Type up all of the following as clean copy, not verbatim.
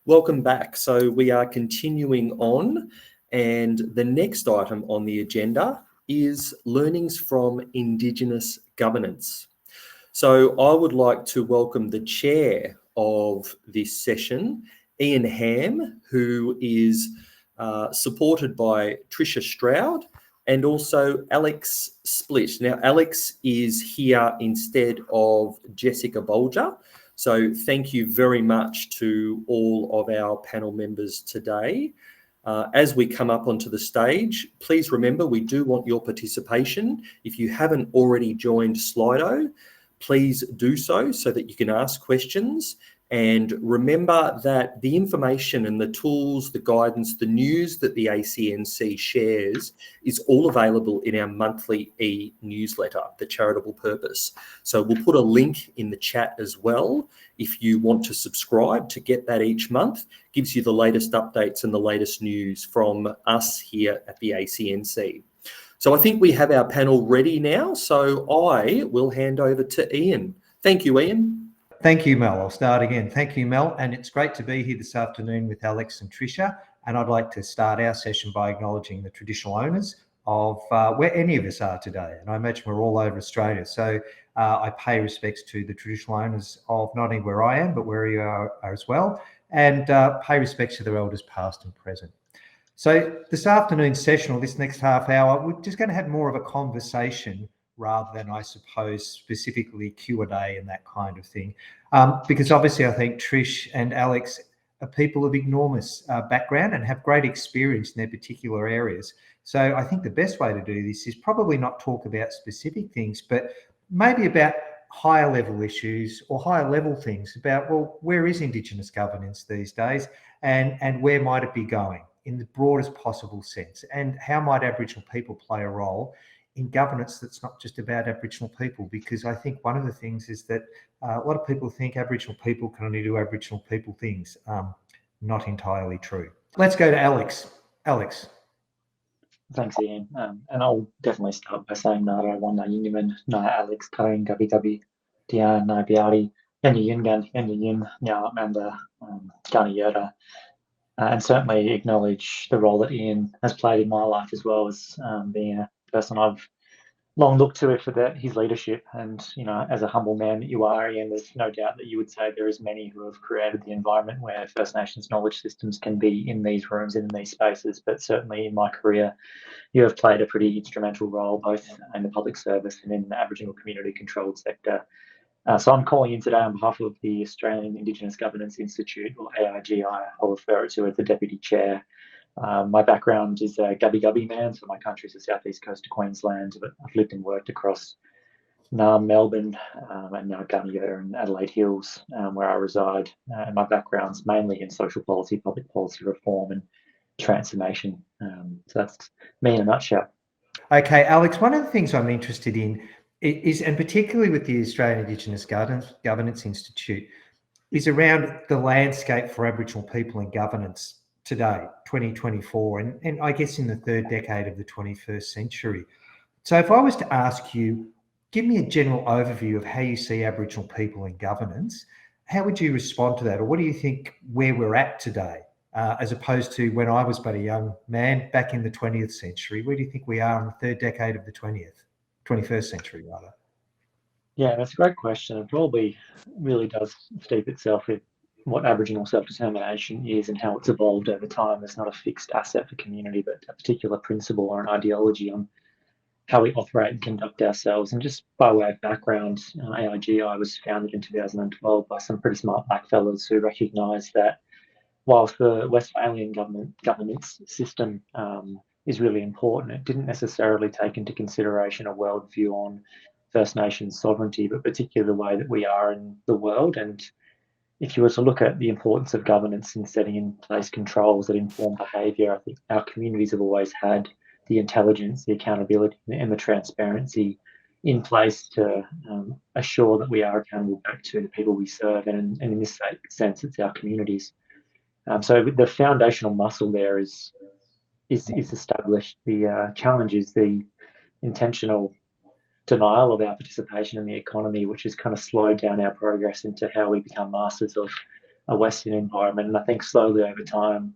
Welcome back. So we are continuing on, and the next item on the agenda is learnings from Indigenous governance. So I would like to welcome the chair of this session, Ian Hamm, who is supported by Tricia Stroud and also Alex Split. Now, Alex is here instead of Jessica Bulger. So thank you very much to all of our panel members today. As we come up onto the stage, please remember we do want your participation. If you haven't already joined Slido, please do so that you can ask questions. And remember that the information and the tools, the guidance, the news that the ACNC shares is all available in our monthly e-newsletter, The Charitable Purpose. So we'll put a link in the chat as well if you want to subscribe to get that each month. It gives you the latest updates and the latest news from us here at the ACNC. So I think we have our panel ready now, so I will hand over to Ian. Thank you, Ian. Thank you, Mel. I'll start again. Thank you, Mel. And it's great to be here this afternoon with Alex and Tricia. And I'd like to start our session by acknowledging the traditional owners of where any of us are today. And I imagine we're all over Australia. So I pay respects to the traditional owners of not only where I am, but where you are as well. And pay respects to their elders past and present. So this afternoon's session, or this next half hour, we're just going to have more of a conversation rather than, I suppose, specifically Q&A and that kind of thing. Because obviously I think Trish and Alex are people of enormous background and have great experience in their particular areas. So I think the best way to do this is probably not talk about specific things, but maybe about higher level issues or higher level things about, well, where is Indigenous governance these days and where might it be going in the broadest possible sense? And how might Aboriginal people play a role in governance that's not just about Aboriginal people? Because I think one of the things is that a lot of people think Aboriginal people can only do Aboriginal people things. Not entirely true. Let's go to Alex. Alex. Thanks, Ian. And I'll definitely start by saying Nara Wana Yiniman, Na Alex Kain Gabi Gabi, Dia Na Biari, Yanni Yingan, Yanni Yin, Nya Amanda, Gani Yoda. And certainly acknowledge the role that Ian has played in my life as well as being a person I've long looked to for his leadership. And, you know, as a humble man that you are, Ian, there's no doubt that you would say there is many who have created the environment where First Nations knowledge systems can be in these rooms and in these spaces. But certainly in my career, you have played a pretty instrumental role both in the public service and in the Aboriginal community controlled sector. So I'm calling in today on behalf of the Australian Indigenous Governance Institute, or AIGI. I'll refer it to as the Deputy Chair. My background is a Gubbi Gubbi man, so my country is the southeast coast of Queensland, but I've lived and worked across Melbourne, and now Gunnedah and Adelaide Hills, where I reside. And my background's mainly in social policy, public policy reform and transformation. So that's me in a nutshell. Okay, Alex, one of the things I'm interested in is, and particularly with the Australian Indigenous Governance Institute, is around the landscape for Aboriginal people in governance today, 2024, and I guess in the third decade of the 21st century. So if I was to ask you, give me a general overview of how you see Aboriginal people in governance, how would you respond to that? Or what do you think where we're at today, as opposed to when I was but a young man back in the 20th century? Where do you think we are in the third decade of the 21st century, rather? Yeah, that's a great question. It probably really does steep itself in what Aboriginal self-determination is and how it's evolved over time. It's not a fixed asset for community, but a particular principle or an ideology on how we operate and conduct ourselves. And just by way of background, AIGI was founded in 2012 by some pretty smart black fellas who recognised that whilst the Westphalian governance system is really important, it didn't necessarily take into consideration a worldview on First Nations sovereignty, but particularly the way that we are in the world. And if you were to look at the importance of governance in setting in place controls that inform behaviour, I think our communities have always had the intelligence, the accountability and the transparency in place to assure that we are accountable back to the people we serve. And in this sense, it's our communities. So the foundational muscle there is established. The challenge is the intentional denial of our participation in the economy, which has kind of slowed down our progress into how we become masters of a Western environment. And I think slowly over time,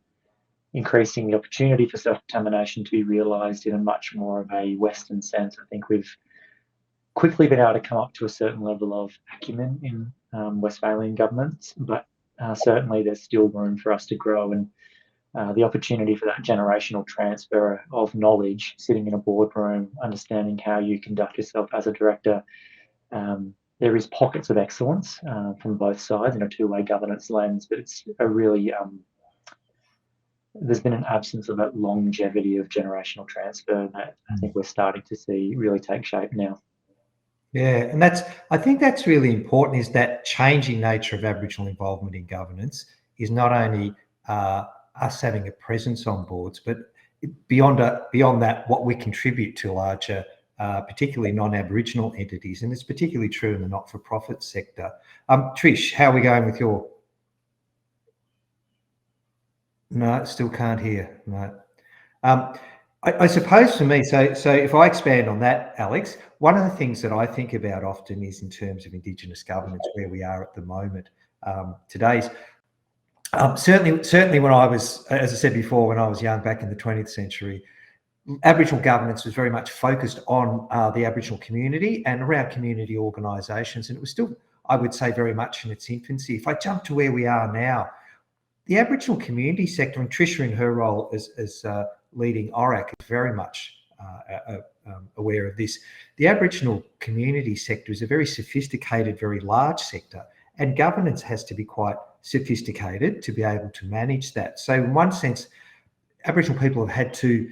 increasing the opportunity for self-determination to be realised in a much more of a Western sense. I think we've quickly been able to come up to a certain level of acumen in Westphalian governments, but certainly there's still room for us to grow, and the opportunity for that generational transfer of knowledge, sitting in a boardroom, understanding how you conduct yourself as a director. There is pockets of excellence from both sides in a two-way governance lens, but it's a really there's been an absence of that longevity of generational transfer that I think we're starting to see really take shape now. Yeah, and I think that's really important, is that changing nature of Aboriginal involvement in governance is not only us having a presence on boards, but beyond that, what we contribute to larger, particularly non-Aboriginal entities, and it's particularly true in the not-for-profit sector. Trish, how are we going with your? No, still can't hear. No. I suppose for me, so if I expand on that, Alex, one of the things that I think about often is in terms of Indigenous governance, where we are at the moment. Today's certainly when I was, as I said before, when I was young back in the 20th century, Aboriginal governance was very much focused on the Aboriginal community and around community organisations, and it was still, I would say, very much in its infancy. If I jump to where we are now, the Aboriginal community sector, and Tricia in her role as leading ORAC is very much aware of this. The Aboriginal community sector is a very sophisticated, very large sector, and governance has to be quite sophisticated to be able to manage that. So in one sense, Aboriginal people have had to,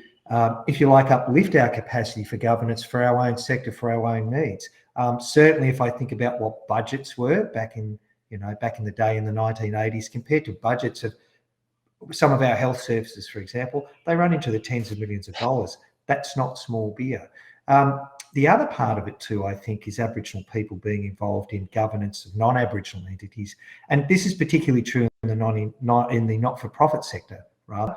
if you like, uplift our capacity for governance for our own sector, for our own needs. Certainly, if I think about what budgets were back in the day in the 1980s, compared to budgets of some of our health services, for example, they run into the tens of millions of dollars. That's not small beer. The other part of it too, I think, is Aboriginal people being involved in governance of non-Aboriginal entities, and this is particularly true in the not-for-profit sector, rather,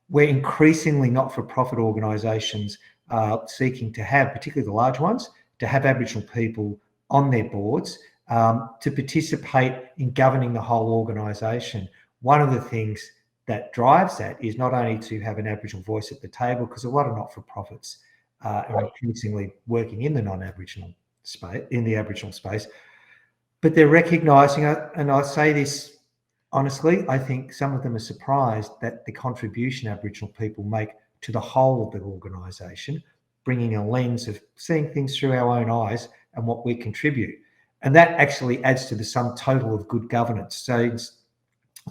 where increasingly not-for-profit organisations are seeking to have, particularly the large ones, to have Aboriginal people on their boards to participate in governing the whole organisation. One of the things that drives that is not only to have an Aboriginal voice at the table, because a lot of not-for-profits are increasingly working in the non-Aboriginal space, in the Aboriginal space, but they're recognising, and I say this honestly, I think some of them are surprised that the contribution Aboriginal people make to the whole of the organisation, bringing a lens of seeing things through our own eyes and what we contribute. And that actually adds to the sum total of good governance. So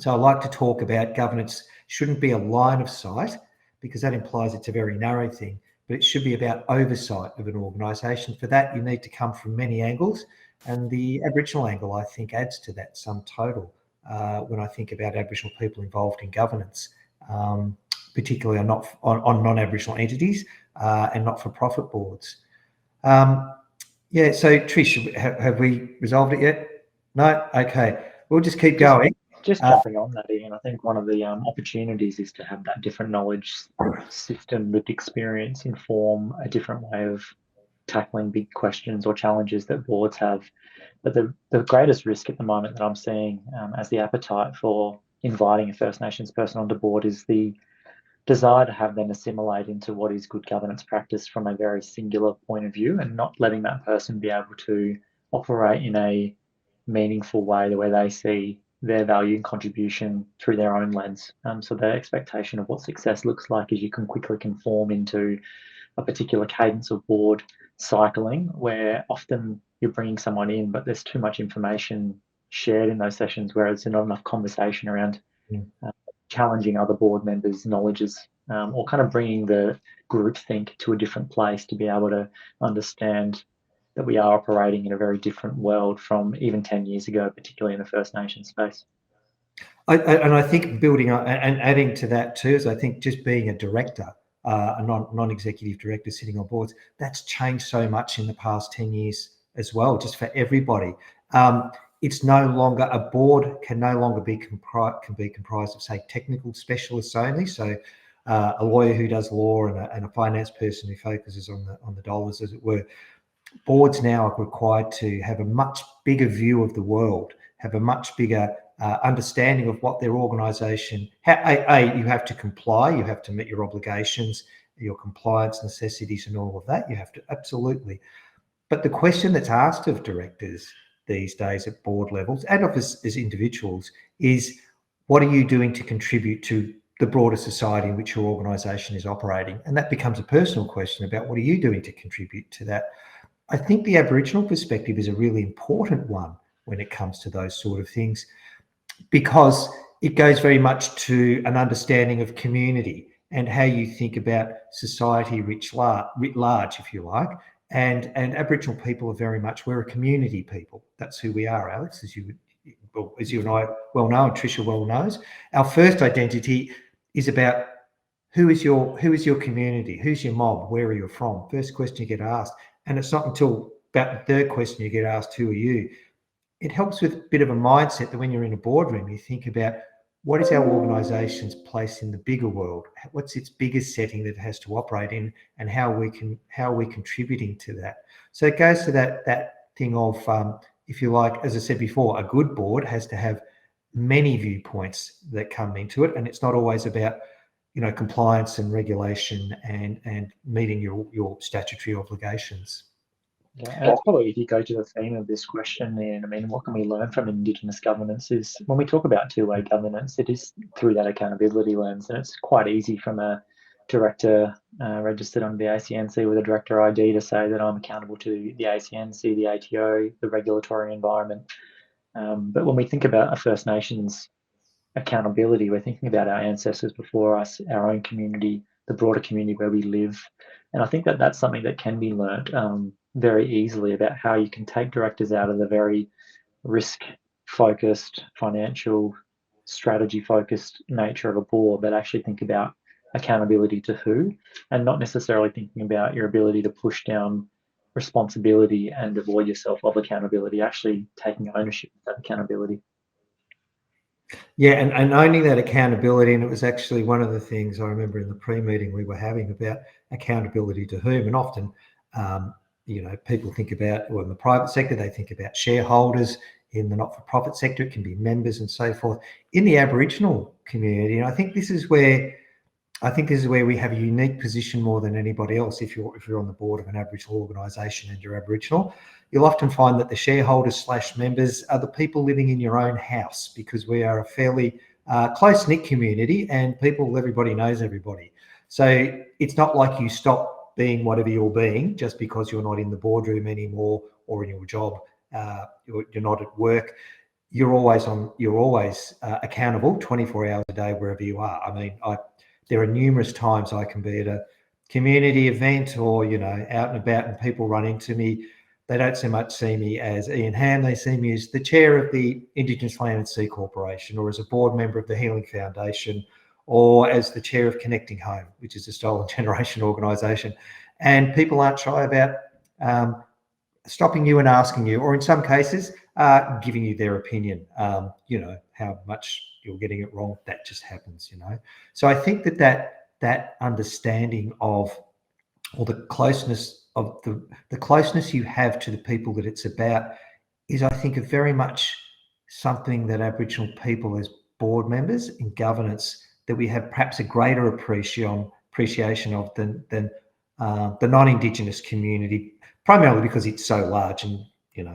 I like to talk about governance shouldn't be a line of sight, because that implies it's a very narrow thing, but it should be about oversight of an organisation. For that, you need to come from many angles, and the Aboriginal angle, I think, adds to that sum total when I think about Aboriginal people involved in governance, particularly on non-Aboriginal entities and not-for-profit boards. Yeah, so Trish, have we resolved it yet? No? Okay. We'll just keep going. Just jumping on that, Ian, I think one of the opportunities is to have that different knowledge system, lived experience, inform a different way of tackling big questions or challenges that boards have. But the greatest risk at the moment that I'm seeing as the appetite for inviting a First Nations person onto board is the desire to have them assimilate into what is good governance practice from a very singular point of view, and not letting that person be able to operate in a meaningful way, the way they see their value and contribution through their own lens. So the expectation of what success looks like is you can quickly conform into a particular cadence of board cycling, where often you're bringing someone in, but there's too much information shared in those sessions, whereas there's not enough conversation around challenging other board members' knowledges, or kind of bringing the groupthink to a different place to be able to understand that we are operating in a very different world from even 10 years ago, particularly in the First Nations space. And I think building on and adding to that too, is I think just being a director, a non-executive director sitting on boards, that's changed so much in the past 10 years as well, just for everybody. It's no longer, a board can no longer be comprised of, say, technical specialists only. So a lawyer who does law and a finance person who focuses on the dollars, as it were. Boards now are required to have a much bigger view of the world, have a much bigger understanding of what their organisation, you have to comply, you have to meet your obligations, your compliance necessities and all of that. You have to, absolutely. But the question that's asked of directors these days at board levels and of us as individuals is, what are you doing to contribute to the broader society in which your organisation is operating? And that becomes a personal question about, what are you doing to contribute to that? I think the Aboriginal perspective is a really important one when it comes to those sort of things, because it goes very much to an understanding of community and how you think about society writ large, if you like. And Aboriginal people are very much, we're a community people. That's who we are, Alex, as you and I well know, and Tricia well knows. Our first identity is about who is your community, who's your mob, where are you from? First question you get asked. And it's not until about the third question you get asked, who are you? It helps with a bit of a mindset that when you're in a boardroom, you think about, what is our organisation's place in the bigger world? What's its biggest setting that it has to operate in, and how are we contributing to that? So it goes to that thing of, if you like, as I said before, a good board has to have many viewpoints that come into it, and it's not always about, compliance and regulation and meeting your statutory obligations. Yeah, and it's probably, if you go to the theme of this question, then, I mean, what can we learn from Indigenous governance is, when we talk about two-way governance, it is through that accountability lens, and it's quite easy from a director registered under the ACNC with a director ID to say that I'm accountable to the ACNC, the ATO, the regulatory environment. But when we think about a First Nations accountability, we're thinking about our ancestors before us, our own community, the broader community where we live. And I think that that's something that can be learnt very easily, about how you can take directors out of the very risk-focused, financial, strategy-focused nature of a board, but actually think about accountability to who, and not necessarily thinking about your ability to push down responsibility and avoid yourself of accountability, actually taking ownership of that accountability. Yeah, and owning that accountability, and it was actually one of the things I remember in the pre-meeting we were having about accountability to whom, and often, people think about, well, in the private sector, they think about shareholders. In the not-for-profit sector, it can be members and so forth. In the Aboriginal community, and I think this is where we have a unique position more than anybody else. If you're on the board of an Aboriginal organisation and you're Aboriginal, you'll often find that the shareholders / members are the people living in your own house, because we are a fairly close-knit community, and everybody knows everybody. So it's not like you stop being whatever you're being just because you're not in the boardroom anymore or in your job. You're not at work. You're always accountable 24 hours a day wherever you are. I mean, there are numerous times I can be at a community event or, out and about, and people run into me. They don't so much see me as Ian Hamm. They see me as the chair of the Indigenous Land and Sea Corporation, or as a board member of the Healing Foundation, or as the chair of Connecting Home, which is a Stolen Generation organisation. And people aren't shy about stopping you and asking you, or in some cases, giving you their opinion, how much you're getting it wrong. That just happens, So I think that understanding of, or the closeness of the closeness you have to the people that it's about, is, I think, very much something that Aboriginal people as board members in governance, that we have perhaps a greater appreciation of than the non-Indigenous community, primarily because it's so large and,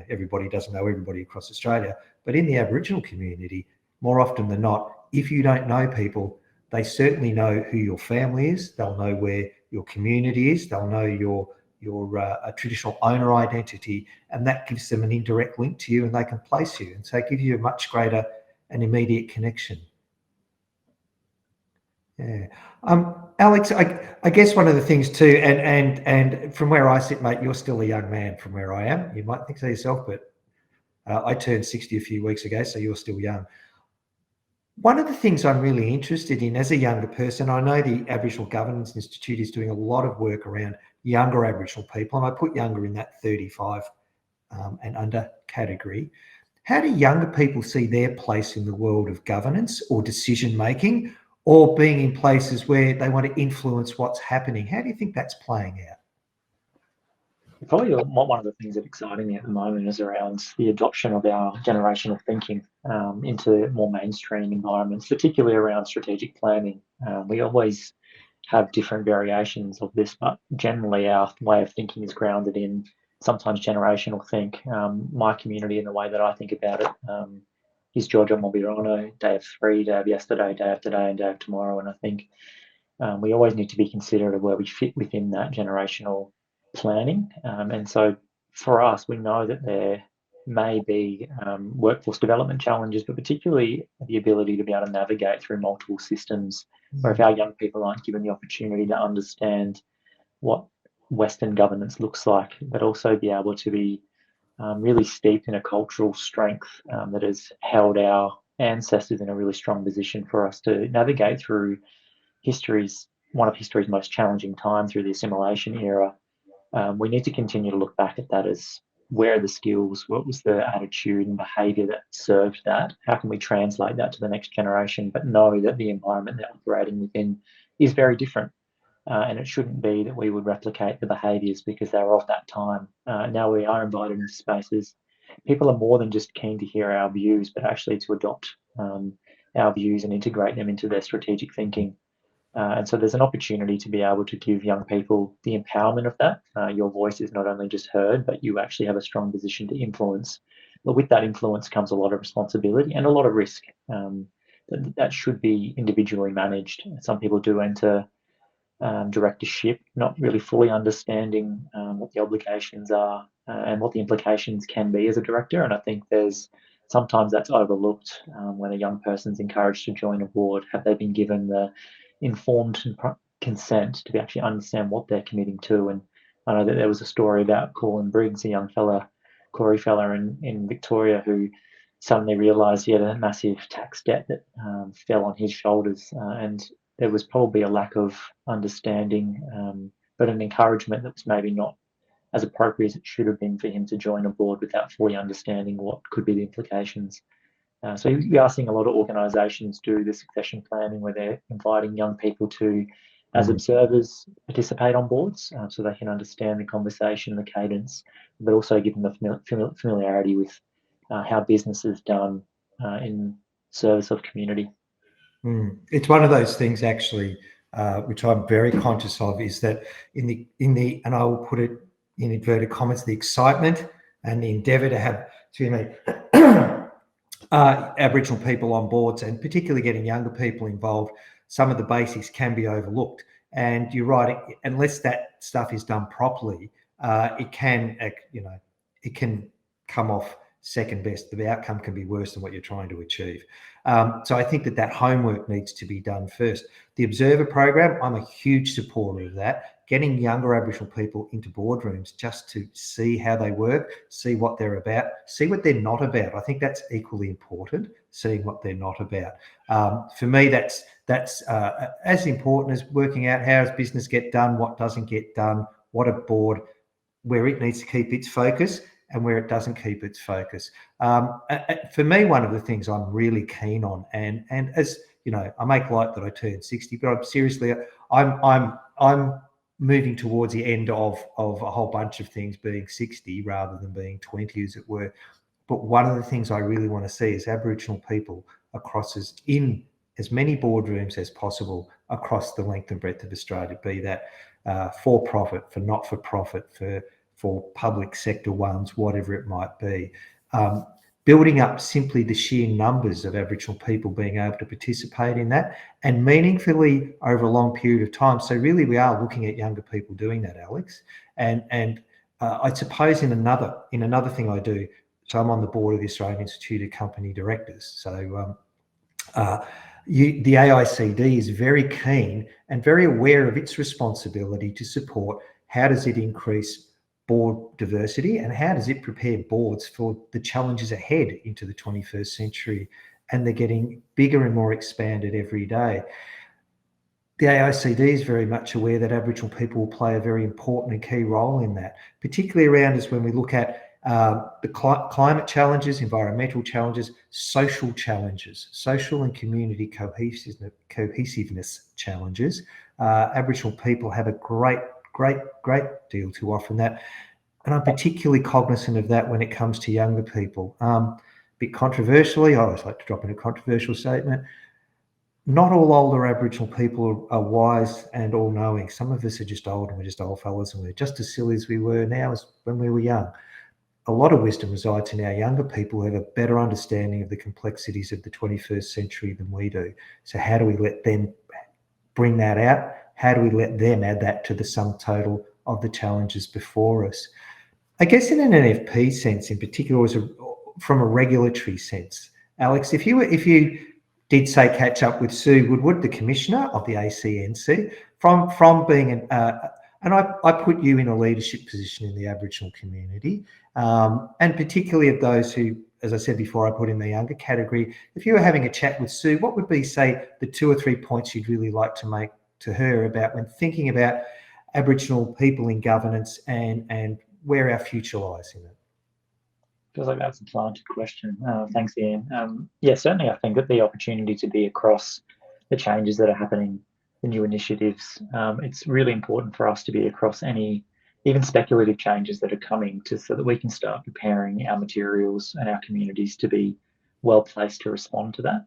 everybody doesn't know everybody across Australia. But in the Aboriginal community, more often than not, if you don't know people, they certainly know who your family is. They'll know where your community is. They'll know your traditional owner identity, and that gives them an indirect link to you, and they can place you. And so it gives you a much greater and immediate connection. Yeah. Alex, I guess one of the things too, and from where I sit, mate, you're still a young man from where I am. You might think so yourself, but I turned 60 a few weeks ago, so you're still young. One of the things I'm really interested in as a younger person, I know the Aboriginal Governance Institute is doing a lot of work around younger Aboriginal people, and I put younger in that 35 and under category. How do younger people see their place in the world of governance or decision making, or being in places where they want to influence what's happening? How do you think that's playing out? Probably one of the things that exciting me at the moment is around the adoption of our generational thinking into more mainstream environments, particularly around strategic planning. We always have different variations of this, but generally our way of thinking is grounded in sometimes generational think. My community and the way that I think about it is Giorgio Mobirano, day of three, day of yesterday, day of today, and day of tomorrow. And I think we always need to be considerate of where we fit within that generational planning. And so for us, we know that there may be workforce development challenges, but particularly the ability to be able to navigate through multiple systems, where if our young people aren't given the opportunity to understand what Western governance looks like, but also be able to be really steeped in a cultural strength that has held our ancestors in a really strong position for us to navigate through one of history's most challenging times through the assimilation era. We need to continue to look back at that as where are the skills, what was the attitude and behaviour that served that? How can we translate that to the next generation, but know that the environment they're operating within is very different. And it shouldn't be that we would replicate the behaviours because they're of that time. Now we are invited into spaces. People are more than just keen to hear our views, but actually to adopt our views and integrate them into their strategic thinking. And so there's an opportunity to be able to give young people the empowerment of that. Your voice is not only just heard, but you actually have a strong position to influence. But with that influence comes a lot of responsibility and a lot of risk that should be individually managed. Some people do enter directorship, not really fully understanding what the obligations are and what the implications can be as a director. And I think sometimes that's overlooked when a young person's encouraged to join a board. Have they been given the informed consent to actually understand what they're committing to? And I know that there was a story about Colin Briggs, a young Corey fella in Victoria, who suddenly realised he had a massive tax debt that fell on his shoulders, and there was probably a lack of understanding, but an encouragement that was maybe not as appropriate as it should have been for him to join a board without fully understanding what could be the implications. So we are seeing a lot of organisations do the succession planning where they're inviting young people to, as observers, participate on boards so they can understand the conversation, the cadence, but also give them the familiarity with how business is done in service of community. It's one of those things actually, which I'm very conscious of, is that in the and I will put it in inverted commas, the excitement and the endeavour to have, Aboriginal people on boards, and particularly getting younger people involved, some of the basics can be overlooked. And you're right, unless that stuff is done properly, it can come off second best. The outcome can be worse than what you're trying to achieve. So I think that homework needs to be done first. The Observer program, I'm a huge supporter of that. Getting younger Aboriginal people into boardrooms just to see how they work, see what they're about, see what they're not about. I think that's equally important, seeing what they're not about. For me, that's as important as working out how does business get done, what doesn't get done, what a board, where it needs to keep its focus and where it doesn't keep its focus. For me, one of the things I'm really keen on, and as you know, I make light that I turned 60, but I'm moving towards the end of a whole bunch of things being 60 rather than being 20, as it were. But one of the things I really want to see is Aboriginal people in as many boardrooms as possible across the length and breadth of Australia, be that for profit, for not for profit, for public sector ones, whatever it might be. Building up simply the sheer numbers of Aboriginal people being able to participate in that, and meaningfully over a long period of time. So really we are looking at younger people doing that, Alex. And I suppose in another thing I do, so I'm on the board of the Australian Institute of Company Directors. So the AICD is very keen and very aware of its responsibility to support how does it increase board diversity and how does it prepare boards for the challenges ahead into the 21st century. And they're getting bigger and more expanded every day. The AICD is very much aware that Aboriginal people will play a very important and key role in that, particularly around us when we look at the climate challenges, environmental challenges, social and community cohesiveness challenges. Aboriginal people have a great deal to offer in that. And I'm particularly cognizant of that when it comes to younger people. A bit controversially, I always like to drop in a controversial statement. Not all older Aboriginal people are wise and all-knowing. Some of us are just old, and we're just old fellas, and we're just as silly as we were now as when we were young. A lot of wisdom resides in our younger people who have a better understanding of the complexities of the 21st century than we do. So how do we let them bring that out? How do we let them add that to the sum total of the challenges before us? I guess in an NFP sense, in particular, from a regulatory sense, Alex, if you did say catch up with Sue Woodward, the Commissioner of the ACNC, from being and I put you in a leadership position in the Aboriginal community, and particularly of those who, as I said before, I put in the younger category. If you were having a chat with Sue, what would be, say, the 2 or 3 points you'd really like to make to her about when thinking about Aboriginal people in governance and where our future lies in it? Feels like that's a planted question. Thanks, Ian. Yeah, certainly I think that the opportunity to be across the changes that are happening, the new initiatives, it's really important for us to be across any, even speculative changes that are coming, so that we can start preparing our materials and our communities to be well placed to respond to that.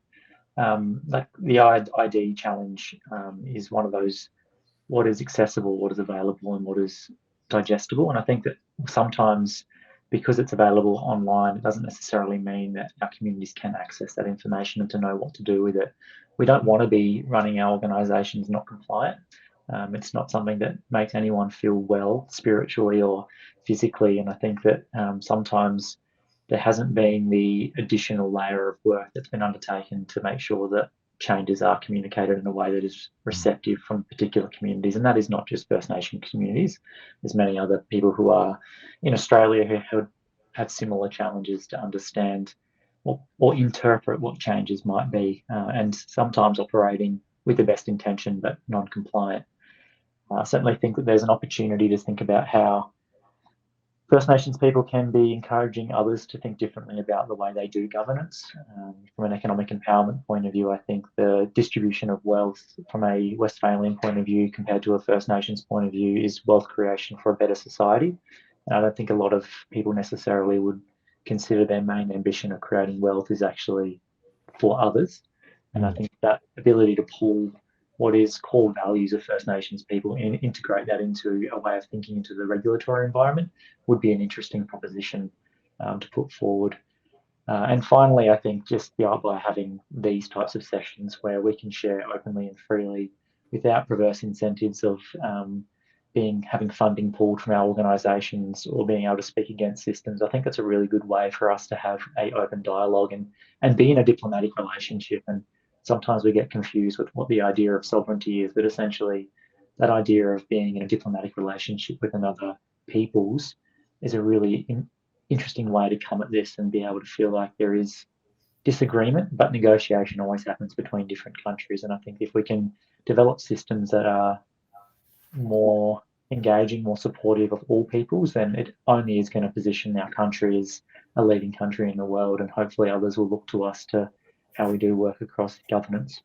Like the ID challenge is one of those, what is accessible, what is available, and what is digestible. And I think that sometimes, because it's available online, it doesn't necessarily mean that our communities can access that information and to know what to do with it. We don't want to be running our organisations not compliant. It's not something that makes anyone feel well spiritually or physically. And I think that sometimes there hasn't been the additional layer of work that's been undertaken to make sure that changes are communicated in a way that is receptive from particular communities. And that is not just First Nation communities. There's many other people who are in Australia who have had similar challenges to understand or interpret what changes might be, and sometimes operating with the best intention but non-compliant. I certainly think that there's an opportunity to think about how First Nations people can be encouraging others to think differently about the way they do governance. From an economic empowerment point of view, I think the distribution of wealth from a Westphalian point of view compared to a First Nations point of view is wealth creation for a better society. And I don't think a lot of people necessarily would consider their main ambition of creating wealth is actually for others. And I think that ability to pull what is core values of First Nations people and integrate that into a way of thinking into the regulatory environment would be an interesting proposition to put forward. And finally, I think just by having these types of sessions where we can share openly and freely without perverse incentives of having funding pulled from our organisations or being able to speak against systems, I think that's a really good way for us to have an open dialogue and be in a diplomatic relationship. And sometimes we get confused with what the idea of sovereignty is, but essentially that idea of being in a diplomatic relationship with another peoples is a really interesting way to come at this and be able to feel like there is disagreement, but negotiation always happens between different countries. And I think if we can develop systems that are more engaging, more supportive of all peoples, then it only is going to position our country as a leading country in the world, and hopefully others will look to us to how we do work across governance.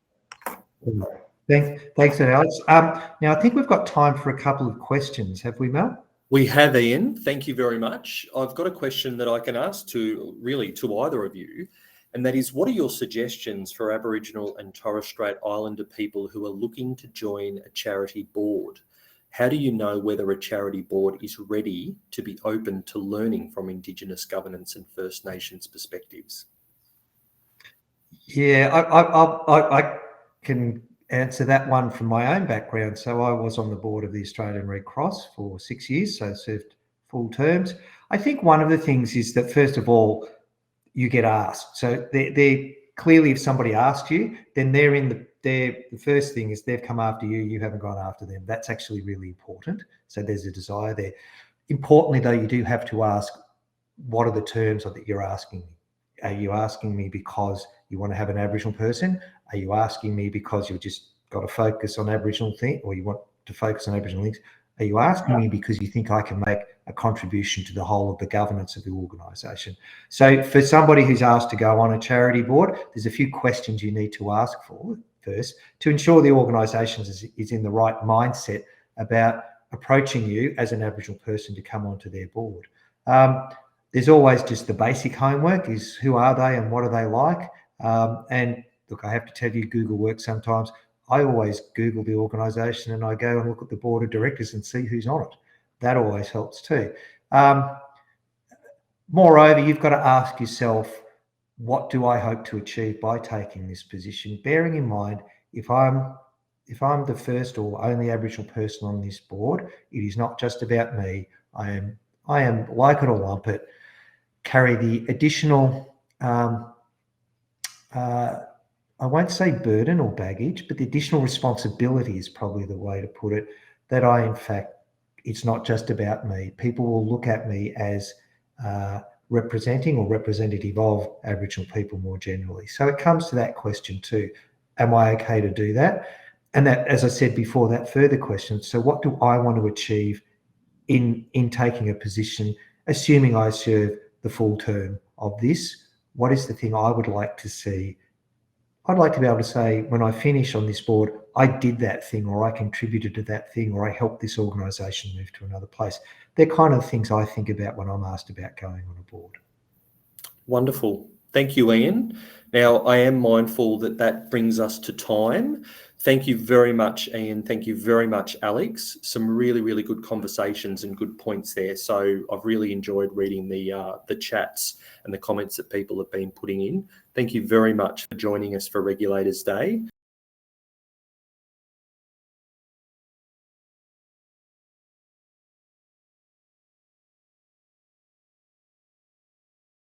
Thanks, Alex. Now, I think we've got time for a couple of questions. Have we, Mel? We have, Ian. Thank you very much. I've got a question that I can ask to either of you, and that is, what are your suggestions for Aboriginal and Torres Strait Islander people who are looking to join a charity board? How do you know whether a charity board is ready to be open to learning from Indigenous governance and First Nations perspectives? Yeah, I can answer that one from my own background. So I was on the board of the Australian Red Cross for 6 years, so served full terms. I think one of the things is that, first of all, you get asked. So they're clearly, if somebody asked you, then the first thing is they've come after you, you haven't gone after them. That's actually really important. So there's a desire there. Importantly, though, you do have to ask, what are the terms that you're asking me? Are you asking me because you want to have an Aboriginal person? Are you asking me because you've just got to focus on Aboriginal things, or you want to focus on Aboriginal things? Are you asking me because you think I can make a contribution to the whole of the governance of the organisation? So for somebody who's asked to go on a charity board, there's a few questions you need to ask for first to ensure the organisation is in the right mindset about approaching you as an Aboriginal person to come onto their board. There's always just the basic homework is who are they and what are they like? And look, I have to tell you, Google works sometimes. I always Google the organisation and I go and look at the board of directors and see who's on it. That always helps too. Moreover, you've got to ask yourself, what do I hope to achieve by taking this position? Bearing in mind, if I'm the first or only Aboriginal person on this board, it is not just about me. I am, like it or lump it, carry the additional, I won't say burden or baggage, but the additional responsibility is probably the way to put it, that in fact, it's not just about me. People will look at me as representing or representative of Aboriginal people more generally. So it comes to that question too. Am I okay to do that? And that, as I said before, that further question, so what do I want to achieve in taking a position, assuming I serve the full term of this? What is the thing I would like to see? I'd like to be able to say, when I finish on this board, I did that thing, or I contributed to that thing, or I helped this organisation move to another place. They're kind of things I think about when I'm asked about going on a board. Wonderful. Thank you, Ian. Now, I am mindful that brings us to time. Thank you very much, Ian. Thank you very much, Alex. Some really, really good conversations and good points there. So I've really enjoyed reading the chats and the comments that people have been putting in. Thank you very much for joining us for Regulators Day.